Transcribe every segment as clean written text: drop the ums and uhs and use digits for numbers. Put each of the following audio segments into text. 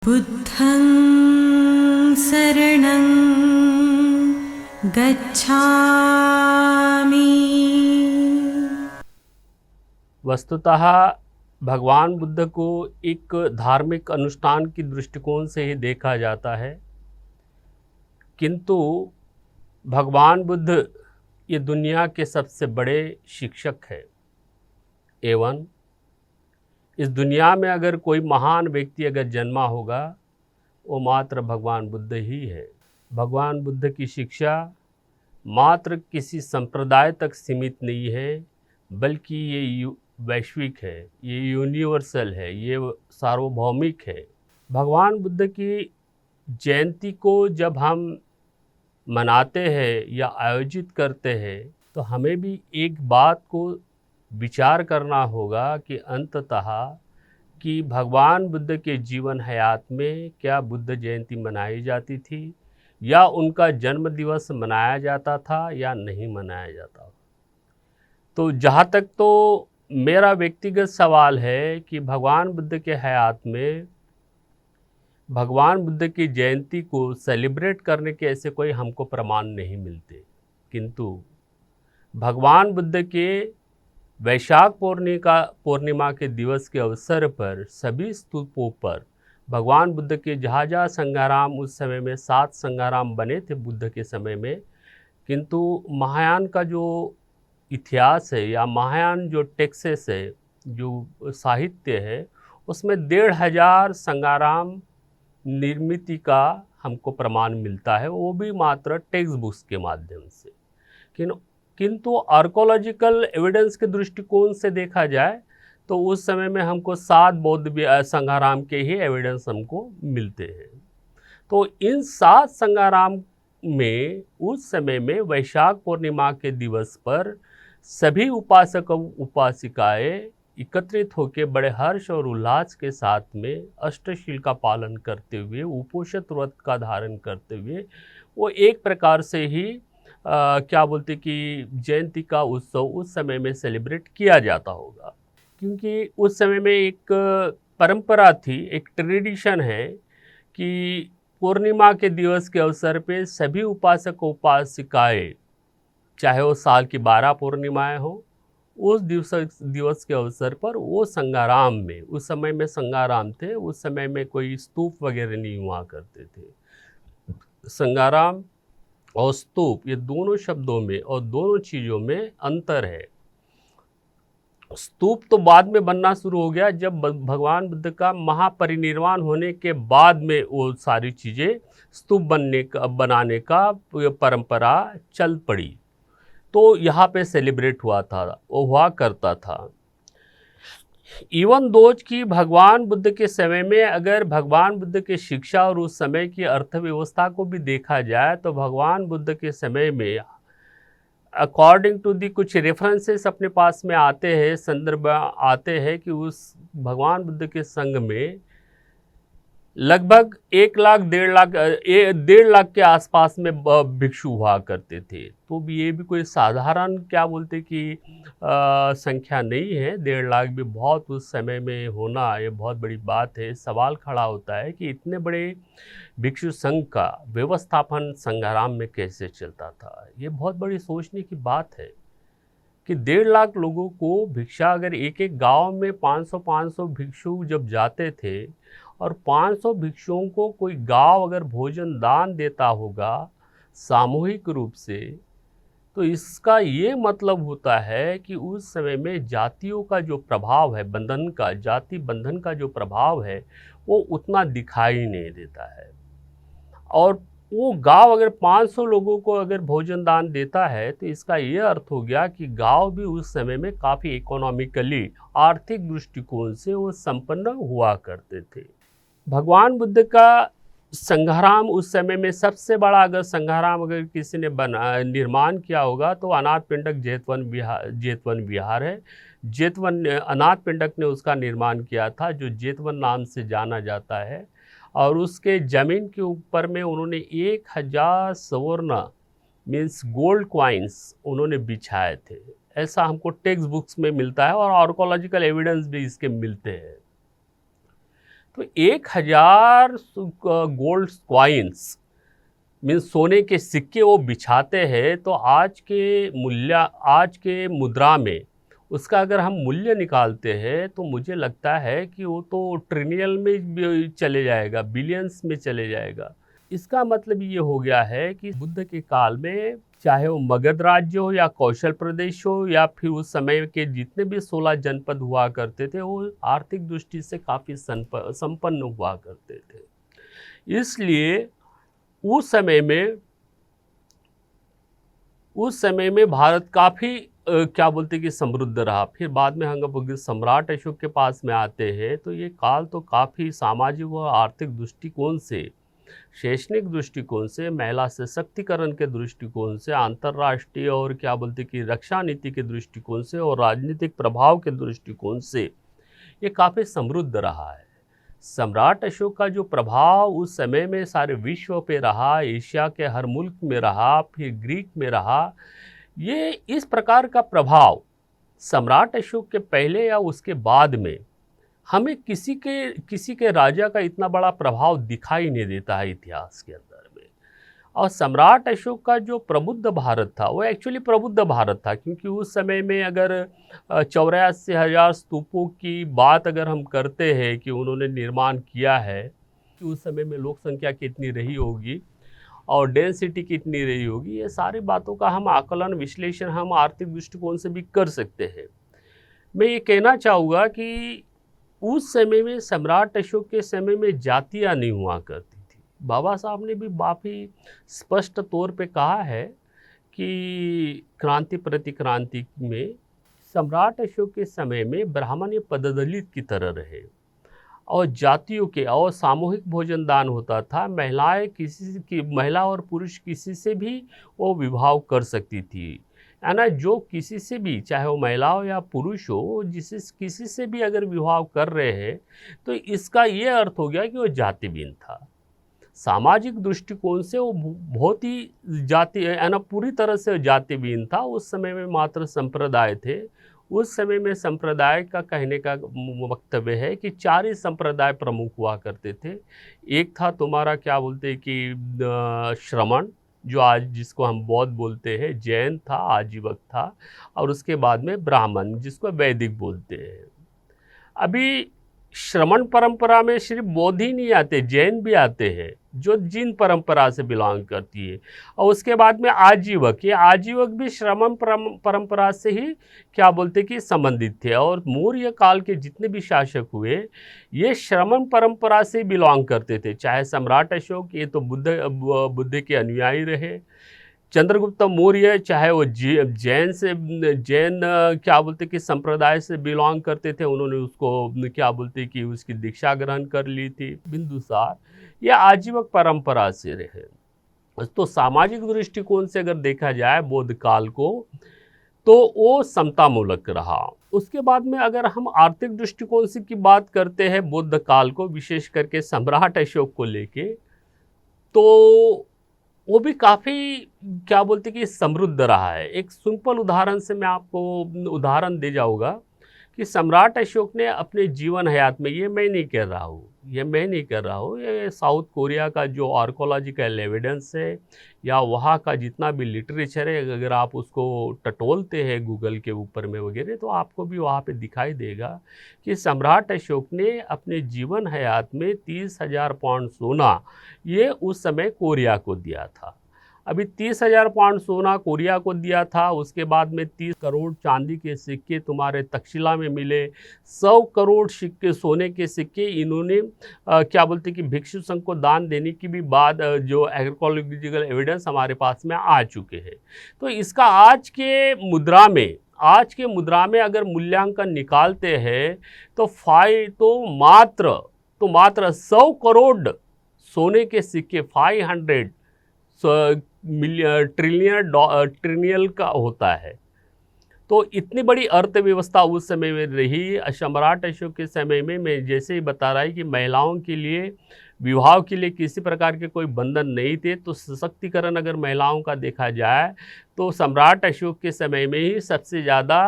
बुद्धं शरणं गच्छामि। वस्तुतः भगवान बुद्ध को एक धार्मिक अनुष्ठान की दृष्टिकोण से ही देखा जाता है, किंतु भगवान बुद्ध ये दुनिया के सबसे बड़े शिक्षक हैं एवं इस दुनिया में अगर कोई महान व्यक्ति अगर जन्मा होगा वो मात्र भगवान बुद्ध ही है। भगवान बुद्ध की शिक्षा मात्र किसी संप्रदाय तक सीमित नहीं है, बल्कि ये वैश्विक है, ये यूनिवर्सल है, ये सार्वभौमिक है। भगवान बुद्ध की जयंती को जब हम मनाते हैं या आयोजित करते हैं तो हमें भी एक बात को विचार करना होगा कि अंततः कि भगवान बुद्ध के जीवन हयात में क्या बुद्ध जयंती मनाई जाती थी या उनका जन्म दिवस मनाया जाता था या नहीं मनाया जाता। तो जहाँ तक तो मेरा व्यक्तिगत सवाल है कि भगवान बुद्ध के हयात में भगवान बुद्ध की जयंती को सेलिब्रेट करने के ऐसे कोई हमको प्रमाण नहीं मिलते, किंतु भगवान बुद्ध के वैशाख पूर्णिमा के दिवस के अवसर पर सभी स्तूपों पर भगवान बुद्ध के जहाँ जहाँ संघाराम, उस समय में 7 संघाराम बने थे बुद्ध के समय में, किंतु महायान का जो इतिहास है या महायान जो टेक्सेस है, जो साहित्य है, उसमें 1500 संघाराम निर्मिति का हमको प्रमाण मिलता है, वो भी मात्र टेक्स्ट बुक्स के माध्यम से। किंतु आर्कोलॉजिकल एविडेंस के दृष्टिकोण से देखा जाए तो उस समय में हमको 7 बौद्ध संघाराम के ही एविडेंस हमको मिलते हैं। तो इन 7 संघाराम में उस समय में वैशाख पूर्णिमा के दिवस पर सभी उपासक उपासिकाएं एकत्रित होकर बड़े हर्ष और उल्लास के साथ में अष्टशील का पालन करते हुए, उपोषित व्रत का धारण करते हुए वो एक प्रकार से ही क्या बोलते कि जयंती का उत्सव उस समय में सेलिब्रेट किया जाता होगा, क्योंकि उस समय में एक परंपरा थी, एक ट्रेडिशन है कि पूर्णिमा के दिवस के अवसर पे सभी उपासक उपासिकाएं, चाहे वो साल की 12 पूर्णिमाएं हो, उस दिवस के अवसर पर वो संघाराम में, उस समय में संघाराम थे, उस समय में कोई स्तूप वगैरह नहीं हुआ करते थे। संघाराम और स्तूप ये दोनों शब्दों में और दोनों चीज़ों में अंतर है। स्तूप तो बाद में बनना शुरू हो गया जब भगवान बुद्ध का महापरिनिर्वाण होने के बाद में वो सारी चीज़ें स्तूप बनाने का परंपरा चल पड़ी, तो यहाँ पे सेलिब्रेट हुआ था, वो हुआ करता था। इवन दोज कि भगवान बुद्ध के समय में अगर भगवान बुद्ध की शिक्षा और उस समय की अर्थव्यवस्था को भी देखा जाए तो भगवान बुद्ध के समय में अकॉर्डिंग टू दी कुछ रेफरेंसेस अपने पास में आते हैं, संदर्भ आते हैं कि उस भगवान बुद्ध के संग में लगभग 1 लाख 1.5 लाख के आसपास में भिक्षु हुआ करते थे। तो भी ये भी कोई साधारण क्या बोलते कि संख्या नहीं है। 1.5 लाख भी बहुत उस समय में होना ये बहुत बड़ी बात है। सवाल खड़ा होता है कि इतने बड़े भिक्षु संघ का व्यवस्थापन संघाराम में कैसे चलता था। ये बहुत बड़ी सोचने की बात है कि 1.5 लाख लोगों को भिक्षा, अगर एक एक गांव में 500 भिक्षु जब जाते थे और 500 भिक्षुओं को कोई गांव अगर भोजन दान देता होगा सामूहिक रूप से, तो इसका ये मतलब होता है कि उस समय में जातियों का जो प्रभाव है, बंधन का, जाति बंधन का जो प्रभाव है वो उतना दिखाई नहीं देता है। और वो गांव अगर 500 लोगों को अगर भोजन दान देता है तो इसका ये अर्थ हो गया कि गांव भी उस समय में काफ़ी इकोनॉमिकली, आर्थिक दृष्टिकोण से वो संपन्न हुआ करते थे। भगवान बुद्ध का संघाराम उस समय में सबसे बड़ा अगर संघाराम अगर किसी ने निर्माण किया होगा तो अनाथ पिंडक जेतवन विहार है। जेतवन अनाथ पिंडक ने उसका निर्माण किया था, जो जेतवन नाम से जाना जाता है। और उसके ज़मीन के ऊपर में उन्होंने 1000 स्वर्ण मीन्स गोल्ड क्वाइंस उन्होंने बिछाए थे। ऐसा हमको टेक्स्ट बुक्स में मिलता है और आर्कोलॉजिकल एविडेंस भी इसके मिलते हैं। तो 1000 गोल्ड कॉइन्स मीन्स सोने के सिक्के वो बिछाते हैं, तो आज के मुद्रा में उसका अगर हम मूल्य निकालते हैं तो मुझे लगता है कि वो तो ट्रिलियन में चले जाएगा, बिलियंस में चले जाएगा। इसका मतलब ये हो गया है कि बुद्ध के काल में चाहे वो मगध राज्य हो या कौशल प्रदेश हो या फिर उस समय के जितने भी 16 जनपद हुआ करते थे, वो आर्थिक दृष्टि से काफ़ी संपन्न हुआ करते थे। इसलिए उस समय में भारत काफ़ी क्या बोलते कि समृद्ध रहा। फिर बाद में हम सम्राट अशोक के पास में आते हैं तो ये काल तो काफ़ी सामाजिक और आर्थिक दृष्टिकोण से, शैक्षणिक दृष्टिकोण से, महिला सशक्तिकरण के दृष्टिकोण से, अंतर्राष्ट्रीय और क्या बोलते कि रक्षा नीति के दृष्टिकोण से और राजनीतिक प्रभाव के दृष्टिकोण से ये काफ़ी समृद्ध रहा है। सम्राट अशोक का जो प्रभाव उस समय में सारे विश्व पे रहा, एशिया के हर मुल्क में रहा, फिर ग्रीक में रहा, ये इस प्रकार का प्रभाव सम्राट अशोक के पहले या उसके बाद में हमें किसी के राजा का इतना बड़ा प्रभाव दिखाई नहीं देता है इतिहास के अंदर में। और सम्राट अशोक का जो प्रबुद्ध भारत था वो एक्चुअली प्रबुद्ध भारत था, क्योंकि उस समय में अगर 84,000 स्तूपों की बात अगर हम करते हैं कि उन्होंने निर्माण किया है, कि उस समय में लोक संख्या कितनी रही होगी और डेंसिटी कितनी रही होगी, ये सारी बातों का हम आकलन विश्लेषण हम आर्थिक दृष्टिकोण से भी कर सकते हैं। मैं ये कहना चाहूँगा कि उस समय में सम्राट अशोक के समय में जातियाँ नहीं हुआ करती थी। बाबा साहब ने भी काफ़ी स्पष्ट तौर पे कहा है कि क्रांति प्रतिक्रांति में सम्राट अशोक के समय में ब्राह्मण ये पददलित की तरह रहे और जातियों के और सामूहिक भोजन दान होता था। महिला और पुरुष किसी से भी वो विवाह कर सकती थी, है ना। जो किसी से भी, चाहे वो महिला हो या पुरुष हो, किसी से भी अगर विवाह कर रहे हैं तो इसका ये अर्थ हो गया कि वो जातिहीन था। सामाजिक दृष्टिकोण से वो बहुत ही जाति, है ना, पूरी तरह से जातिहीन था। उस समय में मात्र संप्रदाय थे। उस समय में संप्रदाय का कहने का वक्तव्य है कि 4 ही संप्रदाय प्रमुख हुआ करते थे। एक था तुम्हारा क्या बोलते कि श्रमण, जो आज जिसको हम बौद्ध बोलते हैं, जैन था, आजीवक था, और उसके बाद में ब्राह्मण जिसको वैदिक बोलते हैं। अभी श्रमण परंपरा में सिर्फ बौद्ध ही नहीं आते, जैन भी आते हैं जो जिन परंपरा से बिलोंग करती है। और उसके बाद में आजीवक, ये आजीवक भी श्रमण परंपरा से ही क्या बोलते कि संबंधित थे। और मौर्य काल के जितने भी शासक हुए ये श्रमण परंपरा से बिलोंग करते थे। चाहे सम्राट अशोक, ये तो बुद्ध के अनुयायी रहे। चंद्रगुप्त मौर्य चाहे वो जैन क्या बोलते कि संप्रदाय से बिलोंग करते थे, उन्होंने उसको क्या बोलते कि उसकी दीक्षा ग्रहण कर ली थी। बिंदुसार ये आजीवक परंपरा से रहे। तो सामाजिक दृष्टिकोण से अगर देखा जाए बौद्ध काल को तो वो समतामूलक रहा। उसके बाद में अगर हम आर्थिक दृष्टिकोण से की बात करते हैं बौद्ध काल को, विशेष करके सम्राट अशोक को लेके, तो वो भी काफ़ी क्या बोलते कि समृद्ध रहा है। एक सिंपल उदाहरण से मैं आपको उदाहरण दे जाऊँगा कि सम्राट अशोक ने अपने जीवन हयात में, ये मैं नहीं कर रहा हूँ, ये साउथ कोरिया का जो आर्कोलॉजिकल एविडेंस है या वहाँ का जितना भी लिटरेचर है, अगर आप उसको टटोलते हैं गूगल के ऊपर में वगैरह, तो आपको भी वहाँ पे दिखाई देगा कि सम्राट अशोक ने अपने जीवन हयात में 30,000 पाउंड सोना ये उस समय कोरिया को दिया था। अभी 30,000 पाउंड सोना कोरिया को दिया था, उसके बाद में 30 करोड़ चांदी के सिक्के तुम्हारे तक्षशिला में मिले, 100 करोड़ सिक्के सोने के सिक्के इन्होंने क्या बोलते कि भिक्षु संघ को दान देने की भी बात जो आर्कोलॉजिकल एविडेंस हमारे पास में आ चुके हैं। तो इसका आज के मुद्रा में अगर मूल्यांकन निकालते हैं तो मात्र 100 करोड़ सोने के सिक्के 500 ट्रिलियन का होता है। तो इतनी बड़ी अर्थव्यवस्था उस समय में रही। सम्राट अशोक के समय में मैं जैसे ही बता रहा है कि महिलाओं के लिए विवाह के लिए किसी प्रकार के कोई बंधन नहीं थे। तो सशक्तिकरण अगर महिलाओं का देखा जाए तो सम्राट अशोक के समय में ही सबसे ज़्यादा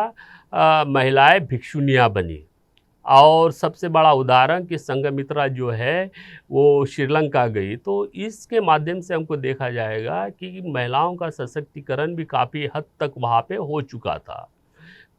महिलाएं भिक्षुनियाँ बनी। और सबसे बड़ा उदाहरण कि संघमित्रा जो है वो श्रीलंका गई, तो इसके माध्यम से हमको देखा जाएगा कि महिलाओं का सशक्तिकरण भी काफ़ी हद तक वहाँ पे हो चुका था।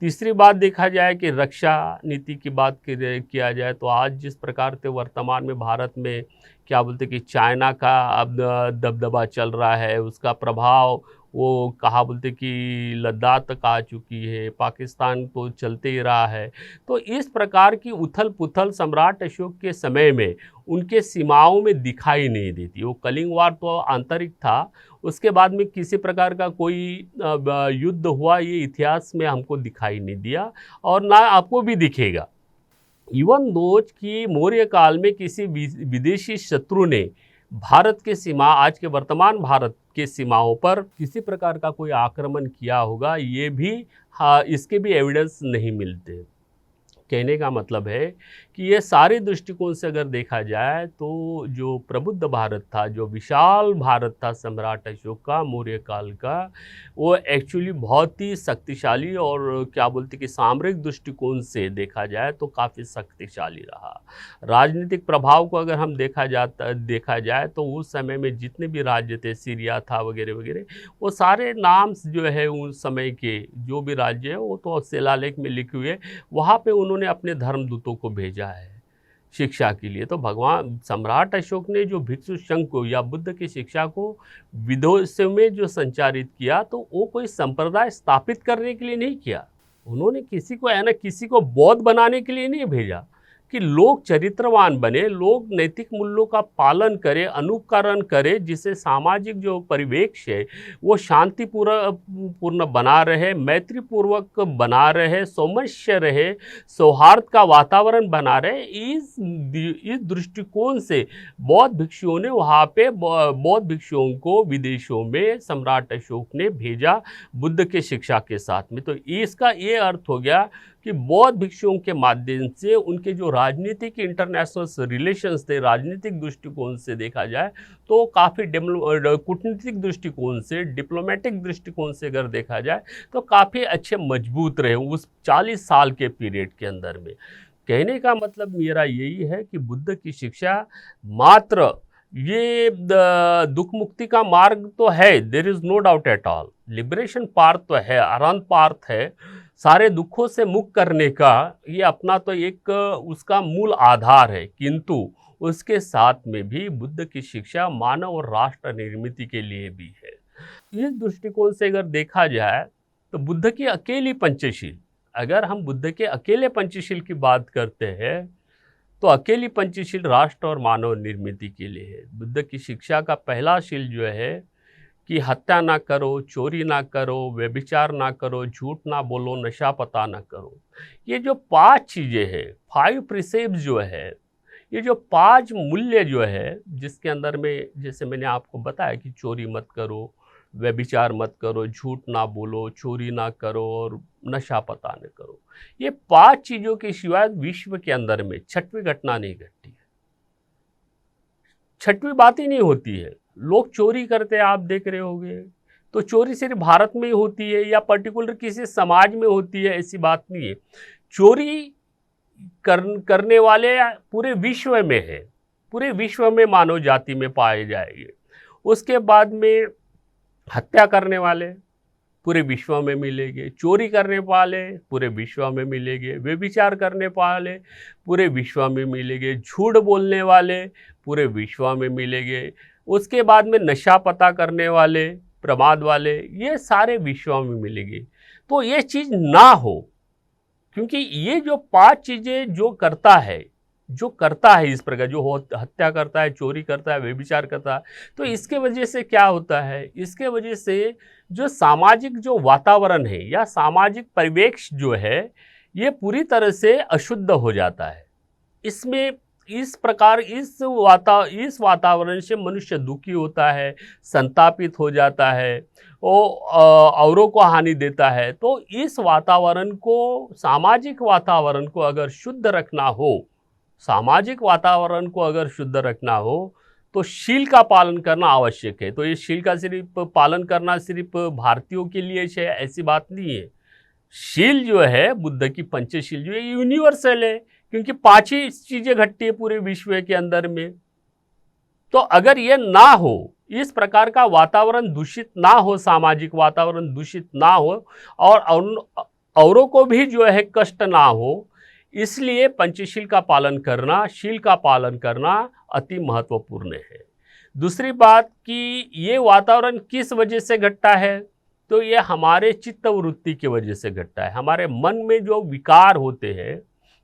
तीसरी बात देखा जाए कि रक्षा नीति की बात किया जाए तो आज जिस प्रकार से वर्तमान में भारत में क्या बोलते कि चाइना का अब दबदबा चल रहा है, उसका प्रभाव वो कहा बोलते कि लद्दाख तक आ चुकी है, पाकिस्तान तो चलते ही रहा है। तो इस प्रकार की उथल पुथल सम्राट अशोक के समय में उनके सीमाओं में दिखाई नहीं देती। वो कलिंग वार तो आंतरिक था, उसके बाद में किसी प्रकार का कोई युद्ध हुआ ये इतिहास में हमको दिखाई नहीं दिया और ना आपको भी दिखेगा। इवन दो कि मौर्य काल में किसी विदेशी शत्रु ने भारत के सीमा, आज के वर्तमान भारत के सीमाओं पर किसी प्रकार का कोई आक्रमण किया होगा, ये भी इसके भी एविडेंस नहीं मिलते। कहने का मतलब है कि ये सारे दृष्टिकोण से अगर देखा जाए तो जो प्रबुद्ध भारत था, जो विशाल भारत था सम्राट अशोक का मौर्य काल का, वो एक्चुअली बहुत ही शक्तिशाली और क्या बोलते कि सामरिक दृष्टिकोण से देखा जाए तो काफ़ी शक्तिशाली रहा। राजनीतिक प्रभाव को अगर हम देखा जाए तो उस समय में जितने भी राज्य थे, सीरिया था वगैरह वगैरह, वो सारे नाम जो है उस समय के जो भी राज्य है वो तो शिलालेख में लिखे हुए, वहाँ पे उन्होंने अपने धर्मदूतों को भेजा है शिक्षा के लिए। तो भगवान सम्राट अशोक ने जो भिक्षु संघ को या बुद्ध की शिक्षा को विदेशों में जो संचारित किया, तो वो कोई संप्रदाय स्थापित करने के लिए नहीं किया। उन्होंने किसी को किसी को बौद्ध बनाने के लिए नहीं भेजा कि लोग चरित्रवान बने, लोग नैतिक मूल्यों का पालन करें, अनुकरण करें, जिससे सामाजिक जो परिवेश है वो शांतिपूर्ण बना रहे, मैत्रीपूर्वक बना रहे, सौमनस्य रहे, सौहार्द का वातावरण बना रहे। इस दृष्टिकोण से बौद्ध भिक्षुओं ने वहाँ पे बौद्ध भिक्षुओं को विदेशों में सम्राट अशोक ने भेजा बुद्ध के शिक्षा के साथ में। तो इसका ये अर्थ हो गया कि बौद्ध भिक्षुओं के माध्यम से उनके जो राजनीतिक इंटरनेशनल रिलेशंस थे, राजनीतिक दृष्टिकोण से देखा जाए तो काफ़ी कूटनीतिक दृष्टिकोण से, डिप्लोमेटिक दृष्टिकोण से अगर देखा जाए तो काफ़ी अच्छे मजबूत रहे उस 40 साल के पीरियड के अंदर में। कहने का मतलब मेरा यही है कि बुद्ध की शिक्षा मात्र ये दुख मुक्ति का मार्ग तो है, there is no doubt at all, liberation path तो है, अरहंत पार्थ है, सारे दुखों से मुक्त करने का ये अपना तो एक उसका मूल आधार है। किंतु उसके साथ में भी बुद्ध की शिक्षा मानव और राष्ट्र निर्मित के लिए भी है। इस दृष्टिकोण से अगर देखा जाए तो बुद्ध की अकेली पंचशील, अगर हम बुद्ध के अकेले पंचशील की बात करते हैं तो अकेली पंचशील राष्ट्र और मानव निर्मित के लिए है। बुद्ध की शिक्षा का पहला शील जो है कि हत्या ना करो, चोरी ना करो, व्यभिचार ना करो, झूठ ना बोलो, नशा पता ना करो। ये जो 5 चीज़ें हैं, 5 प्रिसेप्ट जो है, ये जो 5 मूल्य जो है, जिसके अंदर में जैसे मैंने आपको बताया कि चोरी मत करो, व्यभिचार मत करो, झूठ ना बोलो, चोरी ना करो और नशा पता न करो। ये 5 चीज़ों के सिवाय विश्व के अंदर में 6वीं घटना नहीं घटती है, 6वीं बात ही नहीं होती है। लोग चोरी करते हैं, आप देख रहे होंगे, तो चोरी सिर्फ भारत में ही होती है या पर्टिकुलर किसी समाज में होती है, ऐसी बात नहीं है। चोरी करने वाले पूरे विश्व में है, पूरे विश्व में मानव जाति में पाए जाएंगे। उसके बाद में हत्या करने वाले पूरे विश्व में मिलेंगे, चोरी करने वाले पूरे विश्व में मिलेंगे, व्यभिचार करने वाले पूरे विश्व में मिलेंगे, झूठ बोलने वाले पूरे विश्व में मिलेंगे, उसके बाद में नशा पता करने वाले, प्रमाद वाले, ये सारे विश्व में मिलेंगे। तो ये चीज़ ना हो, क्योंकि ये जो 5 चीज़ें जो करता है इस प्रकार, जो हत्या करता है, चोरी करता है, व्यभिचार करता है, तो इसके वजह से क्या होता है, इसके वजह से जो सामाजिक जो वातावरण है या सामाजिक परिवेश जो है ये पूरी तरह से अशुद्ध हो जाता है। इसमें इस प्रकार इस वातावरण से मनुष्य दुखी होता है, संतापित हो जाता है, वो औरों को हानि देता है। तो इस वातावरण को, सामाजिक वातावरण को अगर शुद्ध रखना हो, सामाजिक वातावरण को अगर शुद्ध रखना हो तो शील का पालन करना आवश्यक है। तो ये शील का सिर्फ पालन करना सिर्फ भारतीयों के लिए है ऐसी बात नहीं है। शील जो है, बुद्ध की पंचशील जो है यूनिवर्सल है, क्योंकि 5 ही चीज़ें घटती है पूरे विश्व के अंदर में। तो अगर ये ना हो, इस प्रकार का वातावरण दूषित ना हो, सामाजिक वातावरण दूषित ना हो और औरों को भी जो है कष्ट ना हो, इसलिए पंचशील का पालन करना, शील का पालन करना अति महत्वपूर्ण है। दूसरी बात कि ये वातावरण किस वजह से घटता है, तो ये हमारे चित्त वृत्ति की वजह से घटता है। हमारे मन में जो विकार होते हैं,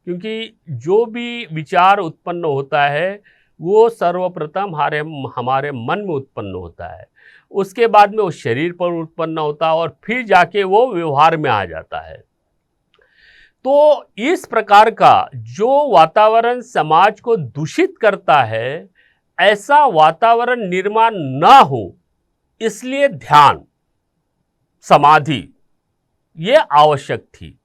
क्योंकि जो भी विचार उत्पन्न होता है वो सर्वप्रथम हमारे मन में उत्पन्न होता है, उसके बाद में वो शरीर पर उत्पन्न होता है और फिर जाके वो व्यवहार में आ जाता है। तो इस प्रकार का जो वातावरण समाज को दूषित करता है, ऐसा वातावरण निर्माण ना हो, इसलिए ध्यान, समाधि ये आवश्यक थी।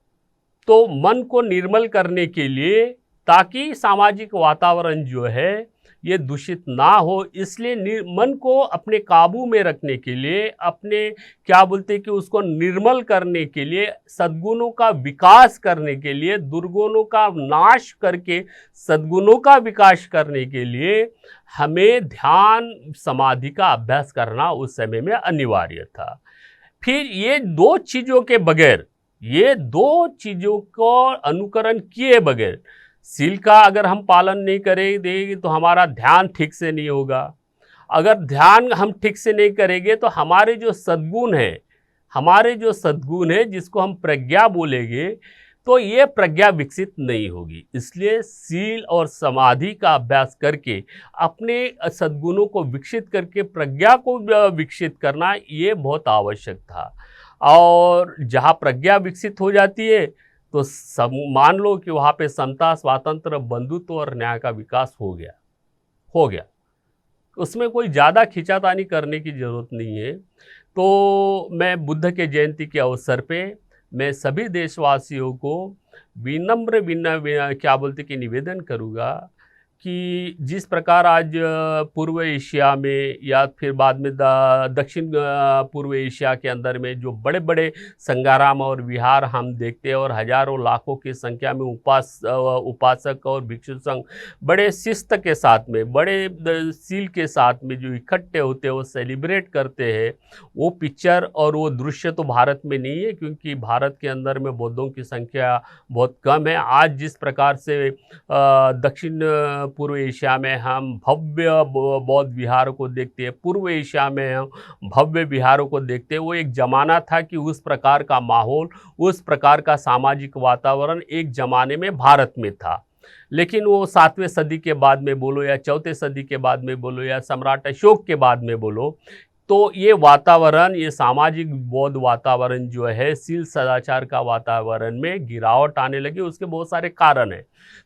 तो मन को निर्मल करने के लिए, ताकि सामाजिक वातावरण जो है ये दूषित ना हो, इसलिए मन को अपने काबू में रखने के लिए, अपने क्या बोलते कि उसको निर्मल करने के लिए, सद्गुणों का विकास करने के लिए, दुर्गुणों का नाश करके सद्गुणों का विकास करने के लिए हमें ध्यान समाधि का अभ्यास करना उस समय में अनिवार्य था। फिर ये दो चीज़ों के बगैर, ये दो चीज़ों को अनुकरण किए बगैर, शील का अगर हम पालन नहीं करेंगे तो हमारा ध्यान ठीक से नहीं होगा। अगर ध्यान हम ठीक से नहीं करेंगे तो हमारे जो सद्गुण है, जिसको हम प्रज्ञा बोलेंगे, तो ये प्रज्ञा विकसित नहीं होगी। इसलिए शील और समाधि का अभ्यास करके अपने सद्गुणों को विकसित करके प्रज्ञा को विकसित करना ये बहुत आवश्यक था। और जहाँ प्रज्ञा विकसित हो जाती है तो सब मान लो कि वहाँ पे समता, स्वातंत्र, बंधुत्व और न्याय का विकास हो गया। उसमें कोई ज़्यादा खींचातानी करने की ज़रूरत नहीं है। तो मैं बुद्ध के जयंती के अवसर पे मैं सभी देशवासियों को विनम्र कि निवेदन करूँगा कि जिस प्रकार आज पूर्व एशिया में या फिर बाद में दक्षिण पूर्व एशिया के अंदर में जो बड़े बड़े संग्राम और विहार हम देखते हैं और हजारों लाखों की संख्या में उपासक और भिक्षु संघ बड़े शिस्त के साथ में, बड़े सील के साथ में जो इकट्ठे होते हैं, वो सेलिब्रेट करते हैं, वो पिक्चर और वो दृश्य तो भारत में नहीं है, क्योंकि भारत के अंदर में बौद्धों की संख्या बहुत कम है। आज जिस प्रकार से दक्षिण पूर्व एशिया में हम भव्य बौद्ध विहारों को देखते हैं, पूर्व एशिया में हम भव्य विहारों को देखते हैं, वो एक ज़माना था कि उस प्रकार का माहौल, उस प्रकार का सामाजिक वातावरण एक ज़माने में भारत में था। लेकिन वो 7वें सदी के बाद में बोलो या 4थे सदी के बाद में बोलो या सम्राट अशोक के बाद में बोलो, तो ये वातावरण, ये सामाजिक बौद्ध वातावरण जो है, शील सदाचार का वातावरण में गिरावट आने लगी। उसके बहुत सारे कारण हैं।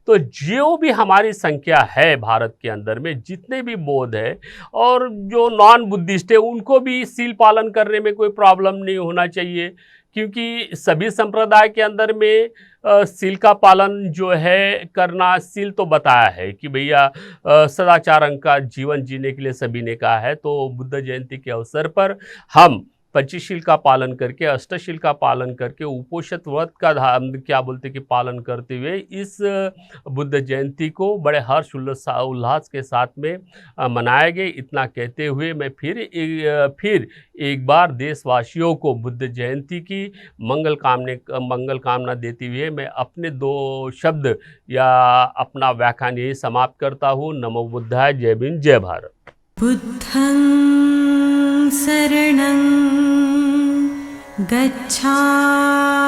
तो जो भी हमारी संख्या है भारत के अंदर में, जितने भी बौद्ध है और जो नॉन बुद्धिस्ट है, उनको भी शील पालन करने में कोई प्रॉब्लम नहीं होना चाहिए, क्योंकि सभी संप्रदाय के अंदर में शील का पालन जो है करना, शील तो बताया है कि भैया सदाचार का जीवन जीने के लिए सभी ने कहा है। तो बुद्ध जयंती के अवसर पर हम पंचशील का पालन करके, अष्टशील का पालन करके, उपोषित व्रत का पालन करते हुए इस बुद्ध जयंती को बड़े हर्ष उल्लास के साथ में मनाए गए। इतना कहते हुए मैं फिर एक बार देशवासियों को बुद्ध जयंती की मंगल कामना देते हुए मैं अपने 2 शब्द या अपना व्याख्यान यही समाप्त करता हूँ। नमो बुद्धाय। जय भीम, जय भारत। बुद्धं शरणं गच्छामि।